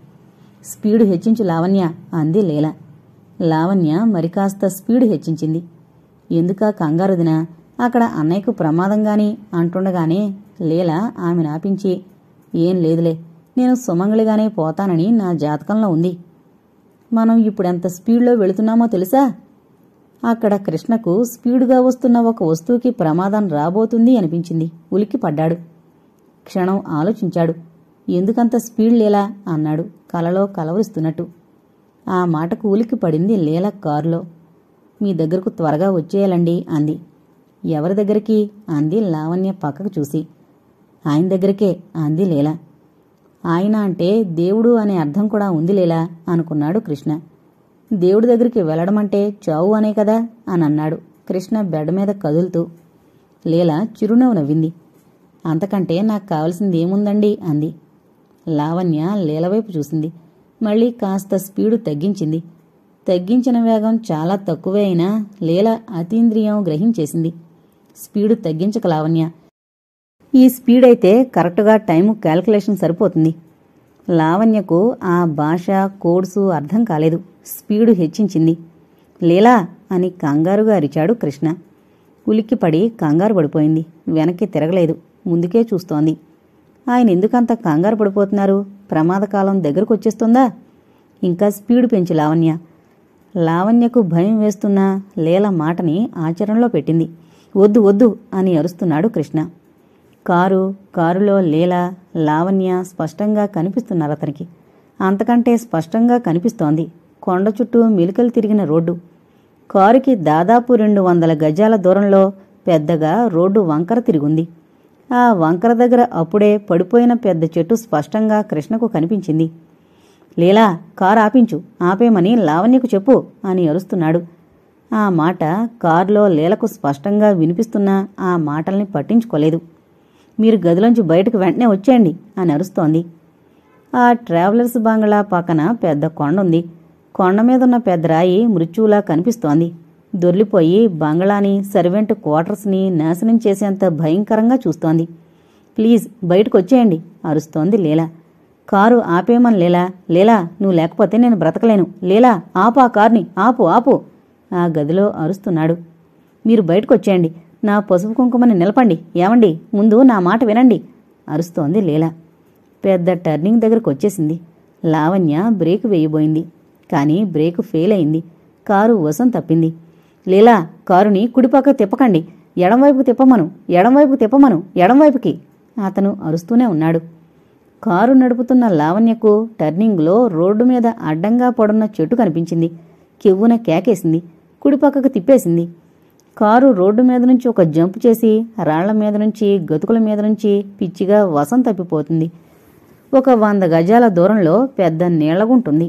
స్పీడు హెచ్చించు లావణ్య అంది లీల. లావణ్య మరికాస్త స్పీడు హెచ్చించింది. ఎందుకా కంగారుదినా, అక్కడ అన్నయ్యకు ప్రమాదంగాని అంటుండగానే లీల ఆమె నాపించి, ఏం లేదులే, నేను సుమంగళిగానే పోతానని నా జాతకంలో ఉంది. మనం ఇప్పుడెంత స్పీడ్లో వెళుతున్నామో తెలుసా? అక్కడ కృష్ణకు స్పీడుగా వస్తున్న ఒక వస్తువుకి ప్రమాదం రాబోతుంది అనిపించింది. ఉలిక్కిపడ్డాడు. క్షణం ఆలోచించాడు. ఎందుకంత స్పీడ్ లీలా అన్నాడు కలలో కలవరిస్తున్నట్టు. ఆ మాటకు ఉలిక్కిపడింది లీల కారులో. మీ దగ్గరకు త్వరగా వచ్చేయాలండి అంది. ఎవరి దగ్గరికి అంది లావణ్య పక్కకు చూసి. ఆయన దగ్గరికే అంది లీల. ఆయన అంటే దేవుడు అనే అర్థం కూడా ఉంది లీలా అనుకున్నాడు కృష్ణ. దేవుడి దగ్గరికి వెళ్లడమంటే చావు అనే కదా అని అన్నాడు కృష్ణ బెడ్ మీద కదులుతూ. లీల చిరునవ్వు నవ్వింది. అంతకంటే నాకు కావలసిందేముందండి అంది. లావణ్య లీలవైపు చూసింది. మళ్లీ కాస్త స్పీడు తగ్గించింది. తగ్గించిన వేగం చాలా తక్కువే అయినా లీల అతీంద్రియం గ్రహించేసింది. స్పీడు తగ్గించక లావణ్య, ఈ స్పీడైతే కరెక్టుగా టైము క్యాల్కులేషన్ సరిపోతుంది. లావణ్యకు ఆ భాష కోడ్సు అర్థం కాలేదు. స్పీడు హెచ్చించింది. లీలా అని కంగారుగా అరిచాడు కృష్ణ. ఉలిక్కిపడి కంగారు పడిపోయింది. వెనక్కి తిరగలేదు. ముందుకే చూస్తోంది. ఆయన ఎందుకంత కంగారు పడిపోతున్నారు? ప్రమాదకాలం దగ్గరకొచ్చేస్తుందా? ఇంకా స్పీడు పెంచి లావణ్య. లావణ్యకు భయం వేస్తున్న లీల మాటని ఆచరణలో పెట్టింది. వద్దు వద్దు అని అరుస్తున్నాడు కృష్ణ. కారులో లీల, లావణ్య స్పష్టంగా కనిపిస్తున్నారతనికి. అంతకంటే స్పష్టంగా కనిపిస్తోంది కొండ చుట్టూ మిలికలు తిరిగిన రోడ్డు. కారుకి దాదాపు 200 గజాల దూరంలో పెద్దగా రోడ్డు వంకర తిరిగుంది. ఆ వంకర దగ్గర అప్పుడే పడిపోయిన పెద్ద చెట్టు స్పష్టంగా కృష్ణకు కనిపించింది. లీలా, కారు ఆపించు, ఆపేమని లావణ్యకు చెప్పు అని అరుస్తున్నాడు. ఆ మాట కారులో లీలకు స్పష్టంగా వినిపిస్తున్నా ఆ మాటల్ని పట్టించుకోలేదు. మీరు గదిలోంచి బయటకు వెంటనే వచ్చేయండి అని అరుస్తోంది. ఆ ట్రావెలర్స్ బంగ్లా పక్కన పెద్ద కొండుంది. కొండ మీదున్న పెద్ద రాయి మృత్యువులా కనిపిస్తోంది. దొర్లిపోయి బంగ్లాని, సర్వెంట్ క్వార్టర్స్ని నాశనం చేసేంత భయంకరంగా చూస్తోంది. Please బయటకొచ్చేయండి అరుస్తోంది Leela. కారు ఆపేమని లీలా. లీలా, నువ్వు లేకపోతే నేను బ్రతకలేను. లీలా, ఆపు, ఆ కార్ని ఆపు ఆపు ఆ గదిలో అరుస్తున్నాడు. మీరు బయటకొచ్చేయండి, నా పసుపు కుంకుమని నిలపండి. ఏమండి, ముందు నా మాట వినండి అరుస్తోంది లీల. పెద్ద టర్నింగ్ దగ్గరకొచ్చేసింది. లావణ్య బ్రేకు వేయబోయింది. కాని బ్రేకు ఫెయిల్ అయింది. కారు వశం తప్పింది. లీలా, కారుని కుడిపక్క తిప్పకండి, ఎడంవైపుకు తిప్పమను, ఎడంవైపుకు తిప్పమను, ఎడంవైపుకి అతను అరుస్తూనే ఉన్నాడు. కారు నడుపుతున్న లావణ్యకు టర్నింగ్లో రోడ్డు మీద అడ్డంగా పడున్న చెట్టు కనిపించింది. కెవ్వున కేకేసింది. కుడిపక్కకు తిప్పేసింది. కారు రోడ్డు మీద నుంచి ఒక జంపు చేసి రాళ్ల మీద నుంచి, గతుకుల మీద నుంచి పిచ్చిగా వశం తప్పిపోతుంది. ఒక 100 గజాల దూరంలో పెద్ద నీళ్లగుంటుంది.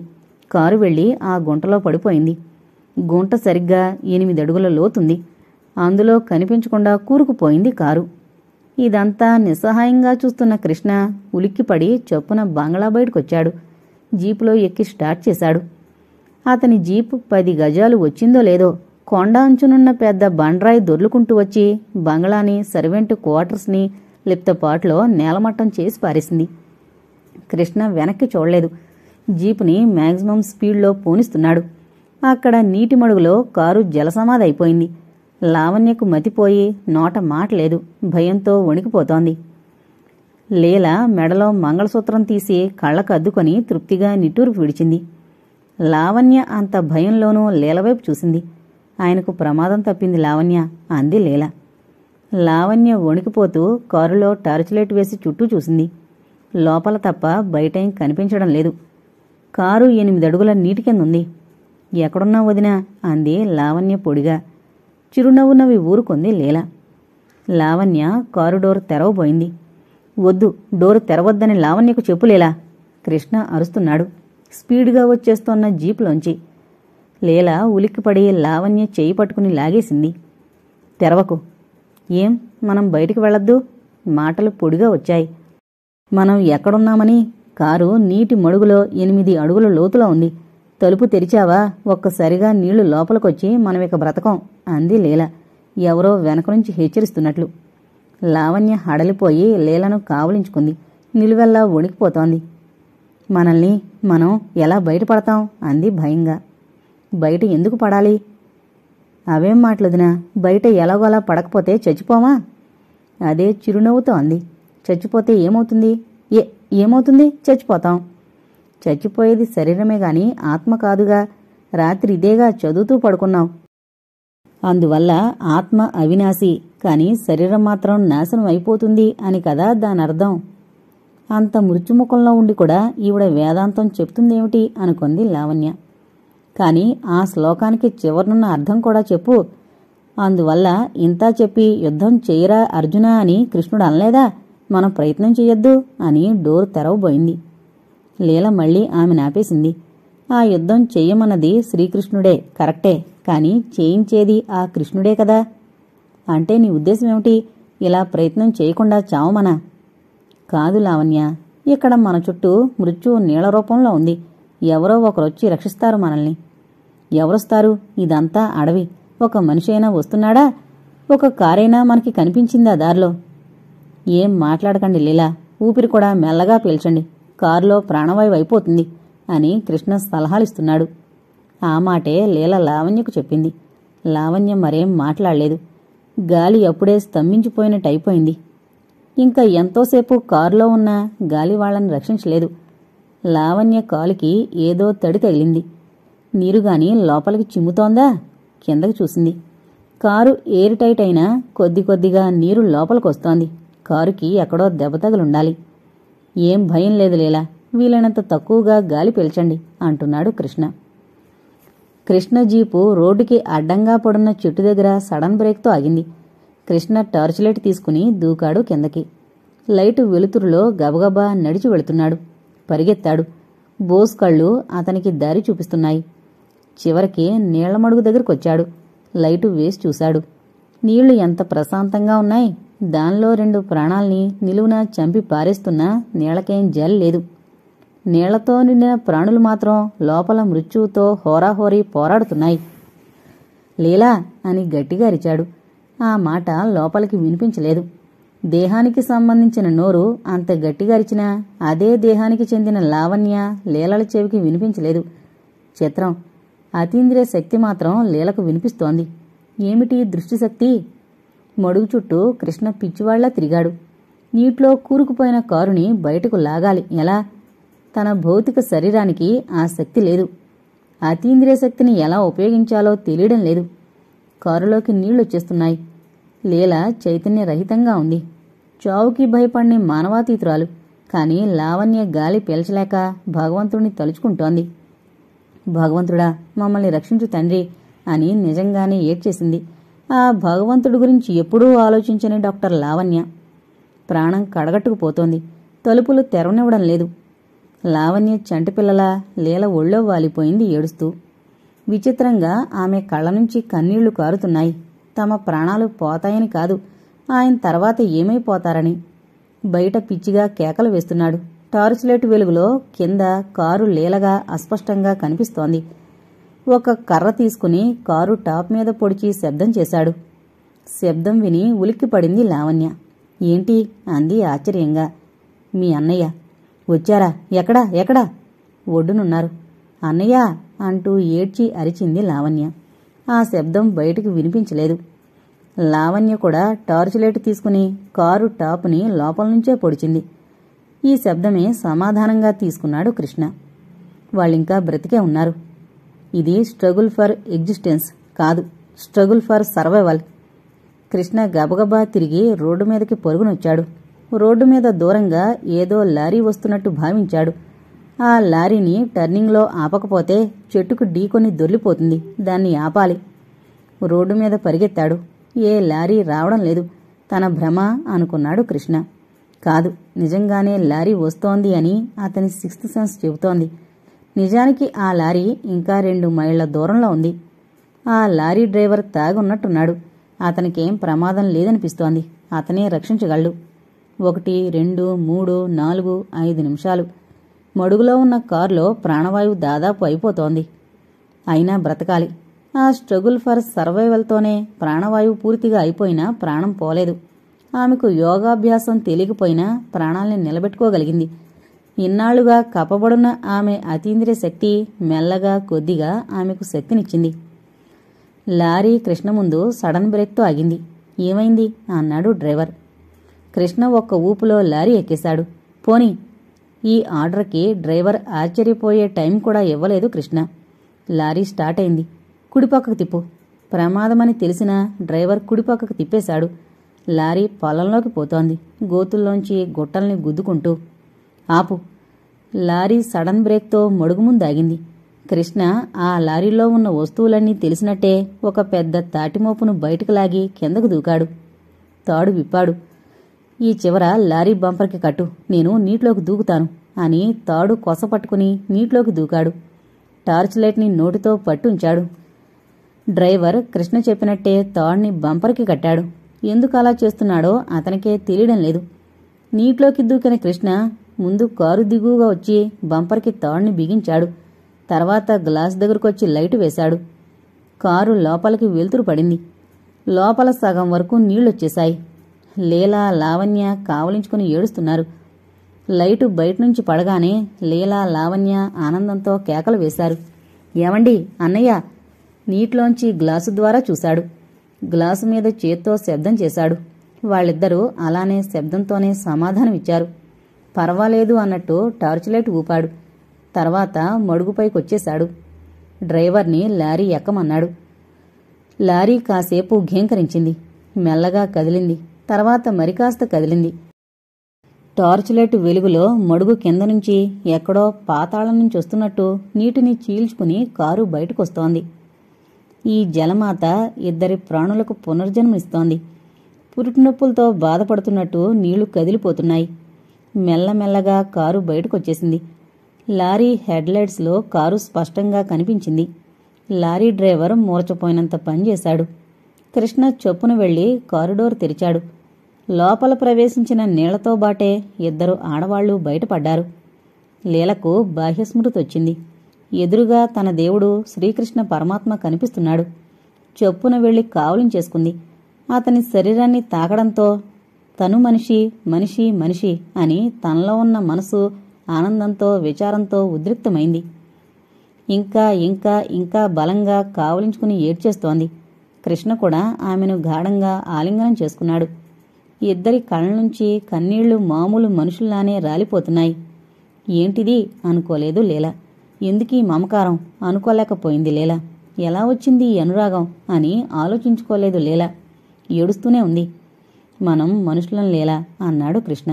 కారు వెళ్లి ఆ గుంటలో పడిపోయింది. గుంట సరిగ్గా 8 అడుగుల లోతుంది. అందులో కనిపించకుండా కూరుకుపోయింది కారు. ఇదంతా నిస్సహాయంగా చూస్తున్న కృష్ణ ఉలిక్కిపడి చప్పున బంగ్లా బయటకొచ్చాడు. జీపులో ఎక్కి స్టార్ట్ చేశాడు. అతని జీపు 10 గజాలు వచ్చిందో లేదో కొండ అంచునున్న పెద్ద బండ్రాయి దొర్లుకుంటూ వచ్చి బంగ్లాని, సర్వెంట్ క్వార్టర్స్ని లిప్తపాట్లో నేలమట్టం చేసి పారేసింది. కృష్ణ వెనక్కి చూడలేదు. జీపుని మ్యాక్సిమం స్పీడ్లో పోనిస్తున్నాడు. అక్కడ నీటి మడుగులో కారు జలసమాధైపోయింది. లావణ్యకు మతిపోయి నోట మాట లేదు. భయంతో వణికిపోతోంది. లీల మెడలో మంగళసూత్రం తీసి కళ్ళకు అద్దుకొని తృప్తిగా నిట్టూర్పు విడిచింది. లావణ్య అంత భయంలోనూ లీలవైపు చూసింది. ఆయనకు ప్రమాదం తప్పింది లావణ్య అంది లీల. లావణ్య వణికిపోతూ కారులో టార్చ్ లైట్ వేసి చుట్టూ చూసింది. లోపల తప్ప బయటేం కనిపించడం లేదు. కారు 8 అడుగుల నీటి కిందుంది. ఎక్కడున్నా వదినా అంది లావణ్య పొడిగా. చిరునవ్వు నవ్వి ఊరుకుంది లీల. లావణ్య కారు డోర్ తెరవబోయింది. వద్దు, డోరు తెరవద్దని లావణ్యకు చెప్పు లీలా కృష్ణ అరుస్తున్నాడు స్పీడ్గా వచ్చేస్తోన్న జీపులోంచి. లీల ఉలిక్కిపడి లావణ్య చేయి పట్టుకుని లాగేసింది. తెరవకు. ఏం, మనం బయటికి వెళ్లొద్దు? మాటలు పొడిగా వచ్చాయి. మనం ఎక్కడున్నామని కారు నీటి మడుగులో 8 అడుగుల లోతులో ఉంది. తలుపు తెరిచావా, ఒక్కసారిగా నీళ్లు లోపలికొచ్చి మనమిక బ్రతకం అంది లీల, ఎవరో వెనక నుంచి హెచ్చరిస్తున్నట్లు. లావణ్య హడలిపోయి లీలను కావలించుకుంది. నిలువెల్లా వణికిపోతోంది. మనం ఎలా బయటపడతాం అంది భయంగా. బయట ఎందుకు పడాలి? అవేం మాటలుదినా, బయట ఎలాగోలా పడకపోతే చచ్చిపోమా? అదే చిరునవ్వుతో అంది. చచ్చిపోతే ఏమవుతుంది? ఏమవుతుంది? చచ్చిపోతాం. చచ్చిపోయేది శరీరమే గాని ఆత్మ కాదుగా. రాత్రి ఇదేగా చదువుతూ పడుకున్నాం. అందువల్ల ఆత్మ అవినాశి, కాని శరీరం మాత్రం నాశనం అయిపోతుంది అని కదా దానర్థం. అంత మృత్యుముఖంలో ఉండి కూడా ఈవిడ వేదాంతం చెప్తుందేమిటి అనుకుంది లావణ్య. కాని ఆ శ్లోకానికి చివరనున్న అర్థం కూడా చెప్పు. అందువల్ల ఇంతా చెప్పి యుద్ధం చెయ్యరా అర్జునా అని కృష్ణుడు అనలేదా? మనం ప్రయత్నం చెయ్యొద్దు అని డోరు తెరవబోయింది. లీల మళ్లీ ఆమె ఆపేసింది. ఆ యుద్ధం చెయ్యమన్నది శ్రీకృష్ణుడే, కరెక్టే. కాని చేయించేది ఆ కృష్ణుడే కదా. అంటే నీ ఉద్దేశమేమిటి? ఇలా ప్రయత్నం చేయకుండా చావమనా? కాదు లావణ్య, ఇక్కడ మన చుట్టూ మృత్యువు నీళ్ల రూపంలో ఉంది. ఎవరో ఒకరొచ్చి రక్షిస్తారు మనల్ని. ఎవరొస్తారు? ఇదంతా అడవి. ఒక మనిషి అయినా వస్తున్నాడా? ఒక కారైనా మనకి కనిపించిందా దారిలో? ఏం మాట్లాడకండి లీలా, ఊపిరి కూడా మెల్లగా పీల్చండి, కారులో ప్రాణవాయువు అయిపోతుంది అని కృష్ణ సలహాలిస్తున్నాడు. ఆ మాటే లీల లావణ్యకు చెప్పింది. లావణ్య మరేం మాట్లాడలేదు. గాలి అప్పుడే స్తంభించిపోయినట్టయిపోయింది. ఇంకా ఎంతోసేపు కారులో ఉన్న గాలి వాళ్లని రక్షించలేదు. లావణ్య కాలుకి ఏదో తడి తగిలింది. నీరుగాని లోపలికి చిమ్ముతోందా? కిందకి చూసింది. కారు ఎయిర్ టైట్ అయినా కొద్ది కొద్దిగా నీరు లోపలికొస్తోంది. కారుకి ఎక్కడో దెబ్బ తగులుండాలి. ఏం భయం లేదు లీలా, వీలైనంత తక్కువగా గాలి పీల్చండి అంటున్నాడు కృష్ణ. కృష్ణ జీపు రోడ్డుకి అడ్డంగా పడున్న చెట్టు దగ్గర సడన్ బ్రేక్తో ఆగింది. కృష్ణ టార్చ్ లైట్ తీసుకుని దూకాడు కిందకి. లైటు వెలుతురులో గబగబా నడిచి వెళుతున్నాడు. పరిగెత్తాడు. బోస్ కళ్ళు అతనికి దారి చూపిస్తున్నాయి. చివరికి నీళ్లమడుగు దగ్గరకొచ్చాడు. లైటు వేసి చూశాడు. నీళ్లు ఎంత ప్రశాంతంగా ఉన్నాయి. దానిలో 2 ప్రాణాల్ని నిలువున చంపి పారేస్తున్నా నీళ్లకేం జల్ లేదు. నీళ్లతో నిండిన ప్రాణులు మాత్రం లోపల మృత్యువుతో హోరాహోరీ పోరాడుతున్నాయి. లీలా అని గట్టిగా అరిచాడు. ఆ మాట లోపలికి వినిపించలేదు. దేహానికి సంబంధించిన నోరు అంత గట్టిగా అరిచినా అదే దేహానికి చెందిన లావణ్య లీలల చెవికి వినిపించలేదు. చిత్రం, అతీంద్రియ శక్తి మాత్రం లీలకు వినిపిస్తోంది. ఏమిటి దృష్టిశక్తి? మడుగు చుట్టూ కృష్ణ పిచ్చివాళ్లా తిరిగాడు. నీటిలో కూరుకుపోయిన కారుని బయటకు లాగాలి. ఎలా? తన భౌతిక శరీరానికి ఆ శక్తి లేదు. అతీంద్రియ శక్తిని ఎలా ఉపయోగించాలో తెలియడం లేదు. కారులోకి నీళ్లొచ్చేస్తున్నాయి. లీల చైతన్యరహితంగా ఉంది. చావుకి భయపడిన మానవాతీతురాలు. కాని లావణ్య గాలి పీల్చలేక భగవంతుడిని తలుచుకుంటోంది. భగవంతుడా, మమ్మల్ని రక్షించు తండ్రి అని నిజంగానే ఏడ్చేసింది. ఆ భగవంతుడి గురించి ఎప్పుడూ ఆలోచించని డాక్టర్ లావణ్య ప్రాణం కడగట్టుకుపోతోంది. తలుపులు తెరవనివ్వడం లేదు. లావణ్య చంటిపిల్లలా లీల ఒళ్ళో వాలిపోయింది ఏడుస్తూ. విచిత్రంగా ఆమె కళ్ళ నుంచి కన్నీళ్లు కారుతున్నాయి. తమ ప్రాణాలు పోతాయని కాదు, ఆయన తర్వాత ఏమైపోతారని. బయట పిచ్చిగా కేకలు వేస్తున్నాడు. టార్చ్ లైట్ వెలుగులో కింద కారు లీలగా అస్పష్టంగా కనిపిస్తోంది. ఒక కర్ర తీసుకుని కారు టాప్ మీద పొడిచి శబ్దం చేశాడు. శబ్దం విని ఉలిక్కిపడింది లావణ్య. ఏంటి అంది ఆశ్చర్యంగా. మీ అన్నయ్య వచ్చారా? ఎక్కడా ఎక్కడా? ఒడ్డునున్నారు. అన్నయ్యా అంటూ ఏడ్చి అరిచింది లావణ్య. ఆ శబ్దం బయటికి వినిపించలేదు. లావణ్య కూడా టార్చ్ లైట్ తీసుకుని కారు టాపుని లోపల నుంచే పొడిచింది. ఈ శబ్దమే సమాధానంగా తీసుకున్నాడు కృష్ణ. వాళ్ళింకా బ్రతికే ఉన్నారు. ఇది స్ట్రగుల్ ఫర్ ఎగ్జిస్టెన్స్ కాదు, స్ట్రగుల్ ఫర్ సర్వైవల్. కృష్ణ గబగబా తిరిగి రోడ్డు మీదకి పరుగునొచ్చాడు. రోడ్డు మీద దూరంగా ఏదో లారీ వస్తున్నట్టు భావించాడు. ఆ లారీని టర్నింగ్లో ఆపకపోతే చెట్టుకు ఢీకొని దొర్లిపోతుంది. దాన్ని ఆపాలి. రోడ్డు మీద పరిగెత్తాడు. ఏ లారీ రావడం లేదు. తన భ్రమ అనుకున్నాడు కృష్ణ. కాదు, నిజంగానే లారీ వస్తోంది అని అతని సిక్స్త్ సెన్స్ చెబుతోంది. నిజానికి ఆ లారీ ఇంకా 2 మైళ్ల దూరంలో ఉంది. ఆ లారీ డ్రైవర్ తాగున్నట్టున్నాడు. అతనికేం ప్రమాదం లేదనిపిస్తోంది. అతనే రక్షించగలడు. 1, 2, 3, 4, 5 నిమిషాలు. మడుగులో ఉన్న కారులో ప్రాణవాయువు దాదాపు అయిపోతోంది. అయినా బ్రతకాలి. ఆ స్ట్రగుల్ ఫర్ సర్వైవల్తోనే ప్రాణవాయువు పూర్తిగా అయిపోయినా ప్రాణం పోలేదు. ఆమెకు యోగాభ్యాసం తెలియకపోయినా ప్రాణాల్ని నిలబెట్టుకోగలిగింది. ఇన్నాళ్లుగా కప్పబడున్న ఆమె అతీంద్రియ శక్తి మెల్లగా కొద్దిగా ఆమెకు శక్తినిచ్చింది. లారీ కృష్ణ ముందు సడన్ బ్రేక్తో ఆగింది. ఏమైంది అన్నాడు డ్రైవర్. కృష్ణ ఒక్క ఊపులో లారీ ఎక్కేశాడు. పోనీ. ఈ ఆర్డర్కి డ్రైవర్ ఆశ్చర్యపోయే టైం కూడా ఇవ్వలేదు కృష్ణ. లారీ స్టార్ట్ అయింది. కుడిపక్కకు తిప్పు. ప్రమాదమని తెలిసినా డ్రైవర్ కుడిపక్కకు తిప్పేశాడు. లారీ పొలంలోకి పోతోంది, గోతుల్లోంచి గుట్టల్ని గుద్దుకుంటూ. ఆపు. లారీ సడన్ బ్రేక్తో మడుగు ముందాగింది. కృష్ణ ఆ లారీలో ఉన్న వస్తువులన్నీ తెలిసినట్టే ఒక పెద్ద తాటిమోపును బయటకు లాగి కిందకు దూకాడు. తాడు విప్పాడు. ఈ చివర లారీ బంపర్కి కట్టు, నేను నీటిలోకి దూకుతాను అని తాడు కొసపట్టుకుని నీటిలోకి దూకాడు. టార్చ్ లైట్ని నోటితో పట్టుంచాడు. డ్రైవర్ కృష్ణ చెప్పినట్టే తాడుని బంపర్కి కట్టాడు. ఎందుకు అలా చేస్తున్నాడో అతనికే తెలియడం లేదు. నీటిలోకి దూకిన కృష్ణ ముందు కారు దిగువగా వచ్చి బంపర్కి తాడుని బిగించాడు. తర్వాత గ్లాస్ దగ్గరకొచ్చి లైటు వేశాడు. కారు లోపలికి వెలుతురు పడింది. లోపల సగం వరకు నీళ్లొచ్చేశాయి. లీలా, లావణ్య కావలించుకుని ఏడుస్తున్నారు. లైటు బయటనుంచి పడగానే లీలా, లావణ్య ఆనందంతో కేకలు వేశారు. ఏమండి, అన్నయ్య! నీటిలోంచి గ్లాసు ద్వారా చూశాడు. గ్లాసు మీద చేత్తో శబ్దం చేశాడు. వాళ్ళిద్దరూ అలానే శబ్దంతోనే సమాధానమిచ్చారు. పర్వాలేదు అన్నట్టు టార్చ్ లైట్ ఊపాడు. తర్వాత మడుగుపైకొచ్చేశాడు. డ్రైవర్ని లారీ ఎక్కమన్నాడు. లారీ కాసేపు ఘేంకరించింది. మెల్లగా కదిలింది. తర్వాత మరికాస్త కదిలింది. టార్చ్ లైట్ వెలుగులో మడుగు కింద నుంచి ఎక్కడో పాతాళం నుంచి వస్తున్నట్టు నీటిని చీల్చుకుని కారు బయటకొస్తోంది. ఈ జలమాత ఇద్దరి ప్రాణులకు పునర్జన్మనిస్తోంది. పురిటినొప్పులతో బాధపడుతున్నట్టు నీళ్లు కదిలిపోతున్నాయి. మెల్లమెల్లగా కారు బయటకొచ్చేసింది. లారీ హెడ్లైట్స్లో కారు స్పష్టంగా కనిపించింది. లారీ డ్రైవర్ మూర్చపోయినంత పనిచేశాడు. కృష్ణ చొప్పున వెళ్లి కారిడోర్ తెరిచాడు. లోపల ప్రవేశించిన నీళ్లతో బాటే ఇద్దరు ఆడవాళ్లు బయటపడ్డారు. లీలకు బాహ్యస్మృతి వచ్చింది. ఎదురుగా తన దేవుడు శ్రీకృష్ణ పరమాత్మ కనిపిస్తున్నాడు. చొప్పున వెళ్లి కావులించేసుకుంది. అతని శరీరాన్ని తాకడంతో తను మనిషి, మనిషి, మనిషి అని తనలో ఉన్న మనసు ఆనందంతో, విచారంతో ఉద్రిక్తమైంది. ఇంకా ఇంకా ఇంకా బలంగా కావలించుకుని ఏడ్చేస్తోంది. కృష్ణ కూడా ఆమెను గాఢంగా ఆలింగనం చేసుకున్నాడు. ఇద్దరి కళ్ళ నుంచి కన్నీళ్లు మామూలు మనుషుల్లానే రాలిపోతున్నాయి. ఏంటిది అనుకోలేదు లీల. ఎందుకీ మమకారం అనుకోలేకపోయింది లీల. ఎలా వచ్చింది ఈ అనురాగం అని ఆలోచించుకోలేదు లీల. ఏడుస్తూనే ఉంది. మనం మనుషులం లీల అన్నాడు కృష్ణ.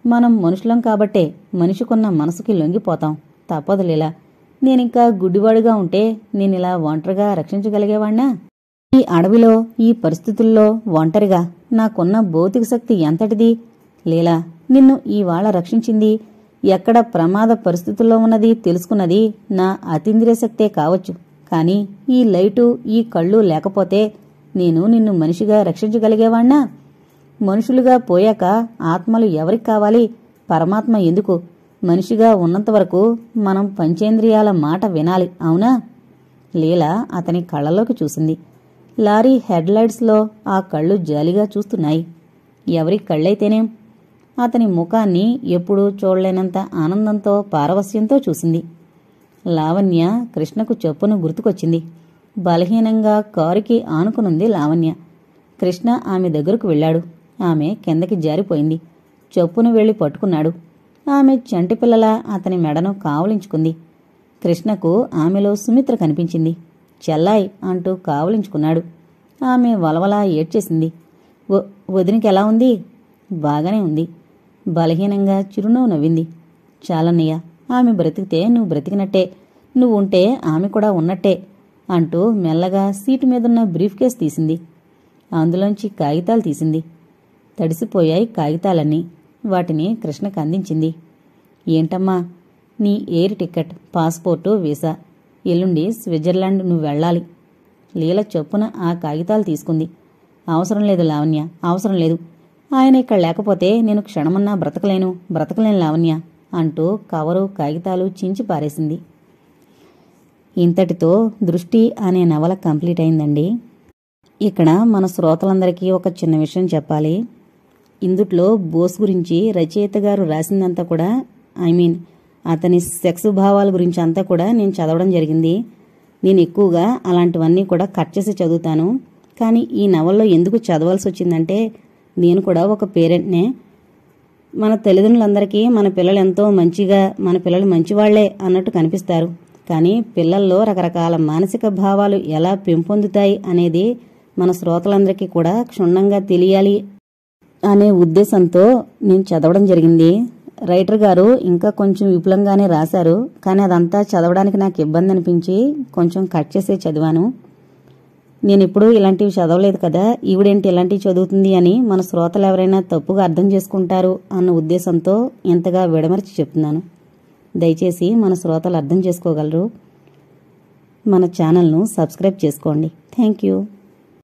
మనం మనుషులం కాబట్టే మనిషికున్న మనసుకి లొంగిపోతాం. తప్పదు లీల. నేనింకా గుడ్డివాడుగా ఉంటే నేనిలా ఒంటరిగా రక్షించగలిగేవాణ్ణా? ఈ అడవిలో, ఈ పరిస్థితుల్లో ఒంటరిగా నాకున్న భౌతిక శక్తి ఎంతటిది? లీలా, నిన్ను ఈవాళ రక్షించింది, ఎక్కడ ప్రమాద పరిస్థితుల్లో ఉన్నది తెలుసుకున్నది నా అతీంద్రియ శక్తే కావచ్చు. కాని ఈ లైటు, ఈ కళ్ళు లేకపోతే నేను నిన్ను మనిషిగా రక్షించగలిగేవాణ్ణా? మనుషులుగా పోయాక ఆత్మలు ఎవరికి కావాలి? పరమాత్మ ఎందుకు? మనిషిగా ఉన్నంతవరకు మనం పంచేంద్రియాల మాట వినాలి, అవునా? లీల అతని కళ్ళలోకి చూసింది. లారీ హెడ్లైట్స్లో ఆ కళ్ళు జాలిగా చూస్తున్నాయి. ఎవరి కళ్ళైతేనేం? అతని ముఖాన్ని ఎప్పుడూ చూడలేనంత ఆనందంతో, పారవస్యంతో చూసింది. లావణ్య కృష్ణకు చొప్పున గుర్తుకొచ్చింది. బలహీనంగా కారుకి ఆనుకునుంది లావణ్య. కృష్ణ ఆమె దగ్గరకు వెళ్లాడు. ఆమె కిందకి జారిపోయింది. చొప్పున వెళ్లి పట్టుకున్నాడు. ఆమె చంటిపిల్లలా అతని మెడను కావలించుకుంది. కృష్ణకు ఆమెలో సుమిత్ర కనిపించింది. చెల్లాయ్ అంటూ కావలించుకున్నాడు. ఆమె వలవలా ఏడ్చేసింది. వదినకెలా ఉంది? బాగానే ఉంది. బలహీనంగా చిరునవ్వు నవ్వింది. చాలన్నయ్య, ఆమె బ్రతికితే నువ్వు బ్రతికినట్టే, నువ్వుంటే ఆమె కూడా ఉన్నట్టే అంటూ మెల్లగా సీటు మీదున్న బ్రీఫ్ కేస్ తీసింది. అందులోంచి కాగితాలు తీసింది. తడిసిపోయాయి కాగితాలన్నీ. వాటిని కృష్ణకు అందించింది. ఏంటమ్మా? నీ ఎయిర్ టికెట్, పాస్పోర్టు, వీసా. ఎల్లుండి స్విట్జర్లాండ్ నువ్వు వెళ్ళాలి. లీల చొప్పున ఆ కాగితాలు తీసుకుంది. అవసరం లేదు లావణ్య, అవసరం లేదు. ఆయన ఇక్కడ లేకపోతే నేను క్షణమన్నా బ్రతకలేను లావణ్య. అంటూ కవరు కాగితాలు చించి పారేసింది. ఇంతటితో దృష్టి అనే నవల కంప్లీట్ అయిందండి. ఇక్కడ మన శ్రోతలందరికీ ఒక చిన్న విషయం చెప్పాలి. ఇందుట్లో బోస్ గురించి రచయిత గారు రాసిందంతా కూడా అతని సెక్స్ భావాల గురించి అంతా కూడా నేను చదవడం జరిగింది. నేను ఎక్కువగా అలాంటివన్నీ కూడా కట్ చేసి చదువుతాను. కానీ ఈ నవల్లో ఎందుకు చదవాల్సి వచ్చిందంటే, నేను కూడా ఒక పేరెంట్నే. మన తల్లిదండ్రులందరికీ మన పిల్లలు ఎంతో మంచిగా, మన పిల్లలు మంచివాళ్లే అన్నట్టు కనిపిస్తారు. కానీ పిల్లల్లో రకరకాల మానసిక భావాలు ఎలా పెంపొందుతాయి అనేది మన శ్రోతలందరికీ కూడా క్షుణ్ణంగా తెలియాలి అనే ఉద్దేశంతో నేను చదవడం జరిగింది. రైటర్ గారు ఇంకా కొంచెం విపులంగానే రాశారు. కానీ అదంతా చదవడానికి నాకు ఇబ్బంది అనిపించి కొంచెం కట్ చేసే చదివాను. నేను ఎప్పుడూ ఇలాంటివి చదవలేదు కదా, ఈవిడేంటి ఇలాంటివి చదువుతుంది అని మన శ్రోతలు ఎవరైనా తప్పుగా అర్థం చేసుకుంటారు అన్న ఉద్దేశంతో ఇంతగా విడమర్చి చెప్తున్నాను. దయచేసి మన శ్రోతలు అర్థం చేసుకోగలరు. మన ఛానల్ను సబ్స్క్రైబ్ చేసుకోండి. Thank you.